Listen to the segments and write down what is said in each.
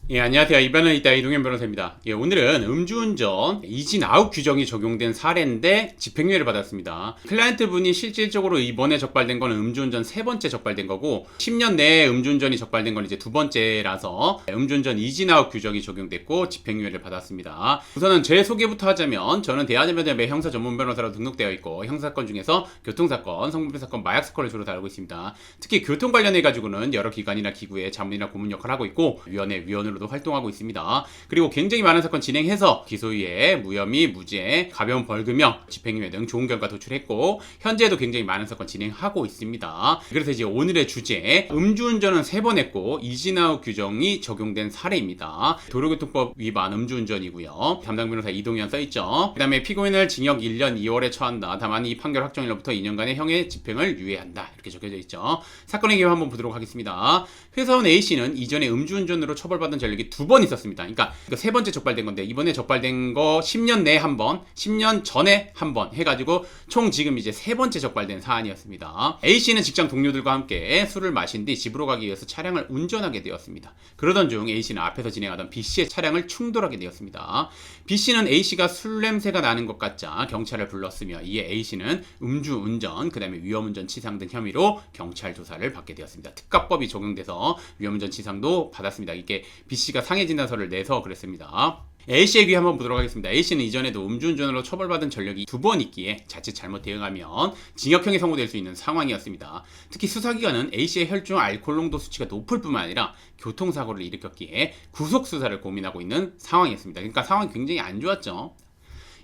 예, 안녕하세요. 이번은 이따 이동현 변호사입니다. 예, 오늘은 음주운전 이진 아웃 규정이 적용된 사례인데 집행유예를 받았습니다. 클라이언트 분이 실질적으로 이번에 적발된 건 음주운전 세 번째 적발된 거고 10년 내에 음주운전이 적발된 건 이제 두 번째라서 음주운전 이진 아웃 규정이 적용됐고 집행유예를 받았습니다. 우선은 제 소개부터 하자면 저는 대한변협의 형사 전문 변호사로 등록되어 있고 형사건 중에서 교통사건, 성범죄 사건, 마약 사건을 주로 다루고 있습니다. 특히 교통 관련해 가지고는 여러 기관이나 기구의 자문이나 고문 역할을 하고 있고 위원으로도 활동하고 있습니다. 그리고 굉장히 많은 사건 진행해서 기소유예, 무혐의, 무죄, 가벼운 벌금형, 집행유예 등 좋은 결과 도출했고 현재도 굉장히 많은 사건 진행하고 있습니다. 그래서 이제 오늘의 주제 음주운전은 3번 했고 이진아웃 규정이 적용된 사례입니다. 도로교통법 위반 음주운전이고요. 담당 변호사 이동현 써있죠. 그 다음에 피고인을 징역 1년 2월에 처한다. 다만 이 판결 확정일로부터 2년간의 형의 집행을 유예한다. 이렇게 적혀져 있죠. 사건의 개요 한번 보도록 하겠습니다. 회사원 A씨는 이전에 음주운전으로 처벌받은 전력이 2번 있었습니다. 그러니까 세 번째 적발된 건데 이번에 적발된 거 10년 내에 한 번, 10년 전에 한 번 해가지고 총 지금 이제 3번째 적발된 사안이었습니다. A씨는 직장 동료들과 함께 술을 마신 뒤 집으로 가기 위해서 차량을 운전하게 되었습니다. 그러던 중 A씨는 앞에서 진행하던 B씨의 차량을 충돌하게 되었습니다. B씨는 A씨가 술 냄새가 나는 것 같자 경찰을 불렀으며 이에 A씨는 음주운전, 그 다음에 위험운전 치상 등 혐의로 경찰 조사를 받게 되었습니다. 특가법이 적용돼서 위험운전 치상도 받았습니다. 이게 B씨가 상해진단서를 내서 그랬습니다. A씨의 귀 한번 보도록 하겠습니다. A씨는 이전에도 음주운전으로 처벌받은 전력이 2번 있기에 자칫 잘못 대응하면 징역형이 선고될 수 있는 상황이었습니다. 특히 수사기관은 A씨의 혈중 알코올 농도 수치가 높을 뿐만 아니라 교통사고를 일으켰기에 구속수사를 고민하고 있는 상황이었습니다. 그러니까 상황이 굉장히 안 좋았죠.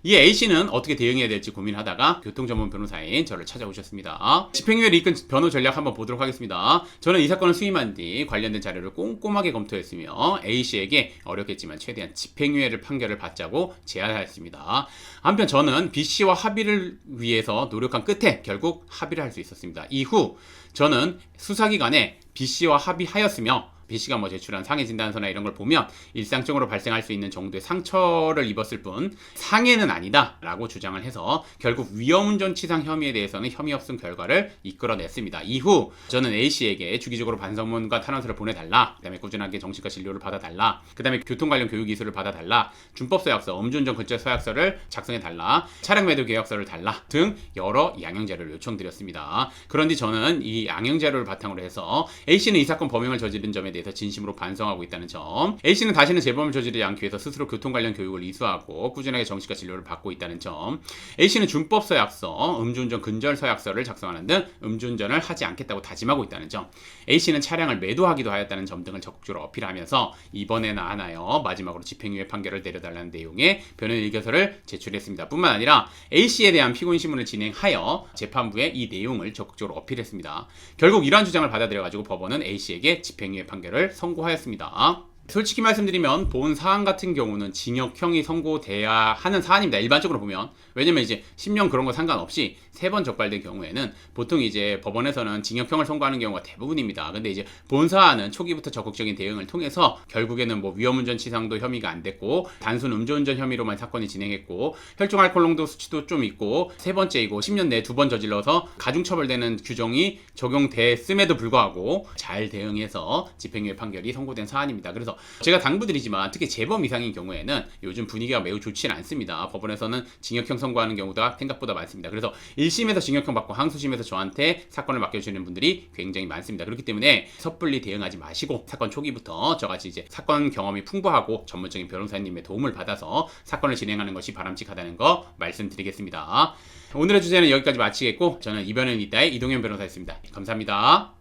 이 A씨는 어떻게 대응해야 될지 고민하다가 교통전문 변호사인 저를 찾아오셨습니다. 집행유예를 이끈 변호 전략 한번 보도록 하겠습니다. 저는 이 사건을 수임한 뒤 관련된 자료를 꼼꼼하게 검토했으며 A씨에게 어렵겠지만 최대한 집행유예를 판결을 받자고 제안하였습니다. 한편 저는 B씨와 합의를 위해서 노력한 끝에 결국 합의를 할 수 있었습니다. 이후 저는 수사기관에 B씨와 합의하였으며 B씨가 제출한 상해진단서나 이런 걸 보면 일상적으로 발생할 수 있는 정도의 상처를 입었을 뿐 상해는 아니다 라고 주장을 해서 결국 위험운전치상 혐의에 대해서는 혐의 없음 결과를 이끌어냈습니다. 이후 저는 A씨에게 주기적으로 반성문과 탄원서를 보내달라, 그 다음에 꾸준하게 정신과 진료를 받아달라, 그 다음에 교통 관련 교육 이수를 받아달라, 준법서약서, 음주운전 근처 서약서를 작성해달라, 차량 매도 계약서를 달라 등 여러 양형자료를 요청드렸습니다. 그런 뒤 저는 이 양형자료를 바탕으로 해서 A씨는 이 사건 범행을 저지른 점에 대해서 진심으로 반성하고 있다는 점, A씨는 다시는 재범을 저지르지 않기 위해서 스스로 교통 관련 교육을 이수하고 꾸준하게 정신과 진료를 받고 있다는 점, A씨는 준법서약서, 음주운전 근절서약서를 작성하는 등 음주운전을 하지 않겠다고 다짐하고 있다는 점, A씨는 차량을 매도하기도 하였다는 점 등을 적극적으로 어필하면서 이번에는 안 하여 마지막으로 집행유예 판결을 내려달라는 내용의 변호 의견서를 제출했습니다. 뿐만 아니라 A씨에 대한 피고인 신문을 진행하여 재판부에 이 내용을 적극적으로 어필했습니다. 결국 이러한 주장을 받아들여가지고 법원은 A씨에게 집행유예 판결을 선고하였습니다. 솔직히 말씀드리면 본 사안 같은 경우는 징역형이 선고돼야 하는 사안입니다. 일반적으로 보면. 왜냐면 이제 10년 그런 거 상관없이 3번 적발된 경우에는 보통 이제 법원에서는 징역형을 선고하는 경우가 대부분입니다. 근데 이제 본 사안은 초기부터 적극적인 대응을 통해서 결국에는 위험운전 치상도 혐의가 안 됐고 단순 음주운전 혐의로만 사건이 진행했고 혈중 알코올 농도 수치도 좀 있고 세 번째이고 10년 내에 2번 저질러서 가중처벌되는 규정이 적용됐음에도 불구하고 잘 대응해서 집행유예 판결이 선고된 사안입니다. 그래서 제가 당부드리지만 특히 재범 이상인 경우에는 요즘 분위기가 매우 좋지는 않습니다. 법원에서는 징역형 선고하는 경우가 생각보다 많습니다. 그래서 1심에서 징역형 받고 항소심에서 저한테 사건을 맡겨주시는 분들이 굉장히 많습니다. 그렇기 때문에 섣불리 대응하지 마시고 사건 초기부터 저같이 이제 사건 경험이 풍부하고 전문적인 변호사님의 도움을 받아서 사건을 진행하는 것이 바람직하다는 거 말씀드리겠습니다. 오늘의 주제는 여기까지 마치겠고 저는 이변은 이따의 이동현 변호사였습니다. 감사합니다.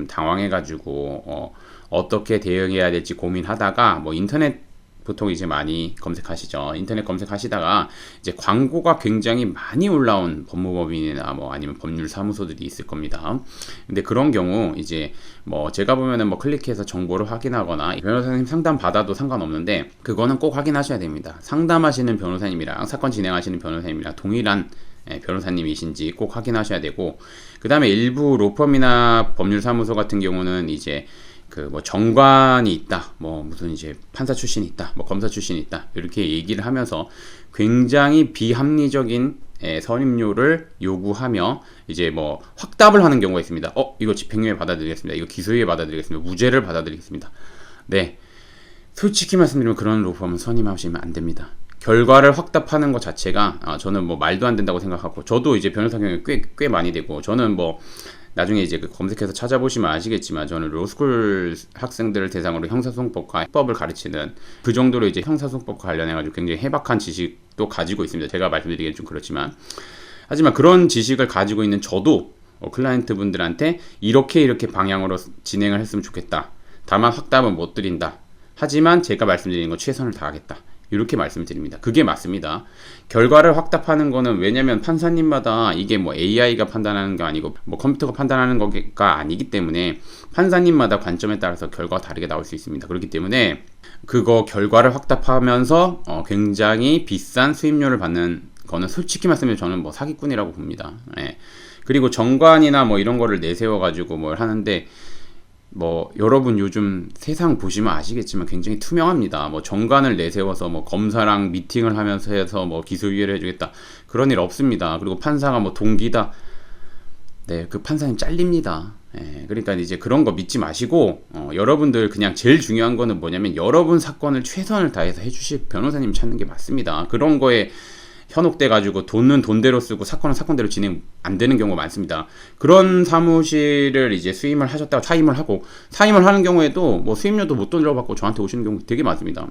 당황해가지고 어떻게 대응해야 될지 고민하다가 인터넷 보통 이제 많이 검색하시죠. 인터넷 검색하시다가 이제 광고가 굉장히 많이 올라온 법무법인이나 아니면 법률사무소들이 있을 겁니다. 근데 그런 경우 이제 제가 보면은 클릭해서 정보를 확인하거나 변호사님 상담 받아도 상관없는데 그거는 꼭 확인하셔야 됩니다. 상담하시는 변호사님이랑 사건 진행하시는 변호사님이랑 동일한 변호사님이신지 꼭 확인하셔야 되고, 그 다음에 일부 로펌이나 법률사무소 같은 경우는 이제 정관이 있다, 무슨 이제 판사 출신이 있다, 검사 출신이 있다, 이렇게 얘기를 하면서 굉장히 비합리적인 선임료를 요구하며 이제 확답을 하는 경우가 있습니다. 이거 집행유예 받아들이겠습니다. 이거 기소유예 받아들이겠습니다. 무죄를 받아들이겠습니다. 네. 솔직히 말씀드리면 그런 로펌은 선임하시면 안 됩니다. 결과를 확답하는 것 자체가 저는 뭐 말도 안 된다고 생각하고, 저도 이제 변호사 경력이 꽤 많이 되고, 저는 뭐 나중에 이제 검색해서 찾아보시면 아시겠지만 저는 로스쿨 학생들을 대상으로 형사소송법과 해법을 가르치는 그 정도로 이제 형사소송법과 관련해가지고 굉장히 해박한 지식도 가지고 있습니다. 제가 말씀드리기엔 좀 그렇지만, 하지만 그런 지식을 가지고 있는 저도 클라이언트 분들한테 이렇게 방향으로 진행을 했으면 좋겠다. 다만 확답은 못 드린다. 하지만 제가 말씀드리는 건 최선을 다하겠다. 이렇게 말씀을 드립니다. 그게 맞습니다. 결과를 확답하는 거는, 왜냐면 판사님마다 이게 뭐 AI가 판단하는 게 아니고 뭐 컴퓨터가 판단하는 거가 아니기 때문에 판사님마다 관점에 따라서 결과가 다르게 나올 수 있습니다. 그렇기 때문에 그거 결과를 확답하면서 굉장히 비싼 수임료를 받는 거는 솔직히 말씀드리면 저는 뭐 사기꾼이라고 봅니다. 예. 그리고 정관이나 뭐 이런 거를 내세워 가지고 뭘 하는데, 뭐 여러분 요즘 세상 보시면 아시겠지만 굉장히 투명합니다. 뭐 정관을 내세워서 뭐 검사랑 미팅을 하면서 해서 뭐 기소유예를 해주겠다, 그런 일 없습니다. 그리고 판사가 뭐 동기다, 네, 그 판사님 잘립니다. 예, 그러니까 이제 그런 거 믿지 마시고, 여러분들 그냥 제일 중요한 거는 뭐냐면 여러분 사건을 최선을 다해서 해주실 변호사님 찾는 게 맞습니다. 그런 거에 현혹돼 가지고 돈은 돈대로 쓰고 사건은 사건대로 진행 안 되는 경우가 많습니다. 그런 사무실을 이제 수임을 하셨다가 사임을 하는 경우에도 뭐 수임료도 못 들어받고 저한테 오시는 경우 되게 많습니다.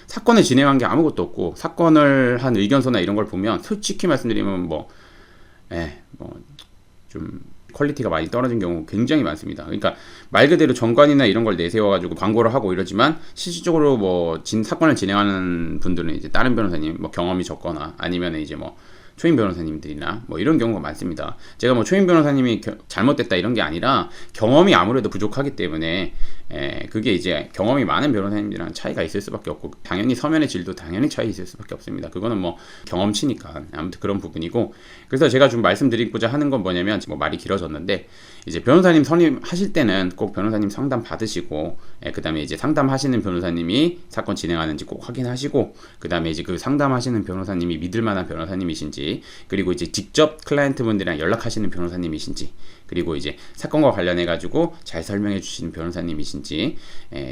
사건을 진행한 게 아무것도 없고 사건을 한 의견서나 이런 걸 보면 솔직히 말씀드리면 좀 퀄리티가 많이 떨어진 경우 굉장히 많습니다. 그러니까 말 그대로 정관이나 이런 걸 내세워가지고 광고를 하고 이러지만 실질적으로 뭐 사건을 진행하는 분들은 이제 다른 변호사님, 뭐 경험이 적거나 아니면 이제 뭐 초임 변호사님들이나 뭐 이런 경우가 많습니다. 제가 뭐 초임 변호사님이 잘못됐다 이런 게 아니라 경험이 아무래도 부족하기 때문에 그게 이제 경험이 많은 변호사님들이랑 차이가 있을 수밖에 없고, 당연히 서면의 질도 당연히 차이 있을 수밖에 없습니다. 그거는 뭐 경험치니까. 아무튼 그런 부분이고, 그래서 제가 좀 말씀드리고자 하는 건 뭐냐면, 뭐 말이 길어졌는데, 이제 변호사님 선임하실 때는 꼭 변호사님 상담 받으시고, 그 다음에 이제 상담하시는 변호사님이 사건 진행하는지 꼭 확인하시고, 그 다음에 이제 그 상담하시는 변호사님이 믿을만한 변호사님이신지, 그리고 이제 직접 클라이언트 분들이랑 연락하시는 변호사님이신지, 그리고 이제 사건과 관련해 가지고 잘 설명해 주시는 변호사님이신지,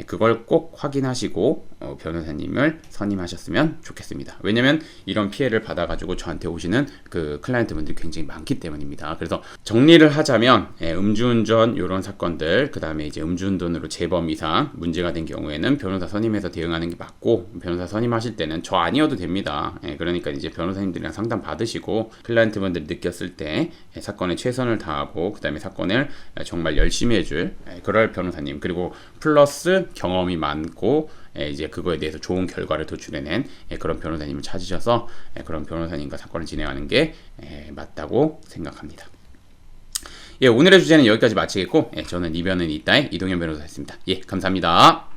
그걸 꼭 확인하시고 변호사님을 선임하셨으면 좋겠습니다. 왜냐면 이런 피해를 받아 가지고 저한테 오시는 그 클라이언트 분들이 굉장히 많기 때문입니다. 그래서 정리를 하자면, 음주운전 이런 사건들, 그 다음에 이제 음주운전으로 재범 이상 문제가 된 경우에는 변호사 선임해서 대응하는 게 맞고, 변호사 선임하실 때는 저 아니어도 됩니다. 그러니까 이제 변호사님들이랑 상담 받으시고, 클라이언트 분들이 느꼈을 때 사건에 최선을 다하고, 그 다음에 사건을 정말 열심히 해줄 그럴 변호사님, 그리고 플러스 경험이 많고 이제 그거에 대해서 좋은 결과를 도출해낸 그런 변호사님을 찾으셔서 그런 변호사님과 사건을 진행하는 게 맞다고 생각합니다. 오늘의 주제는 여기까지 마치겠고, 저는 이변은 이따의 이동현 변호사였습니다. 감사합니다.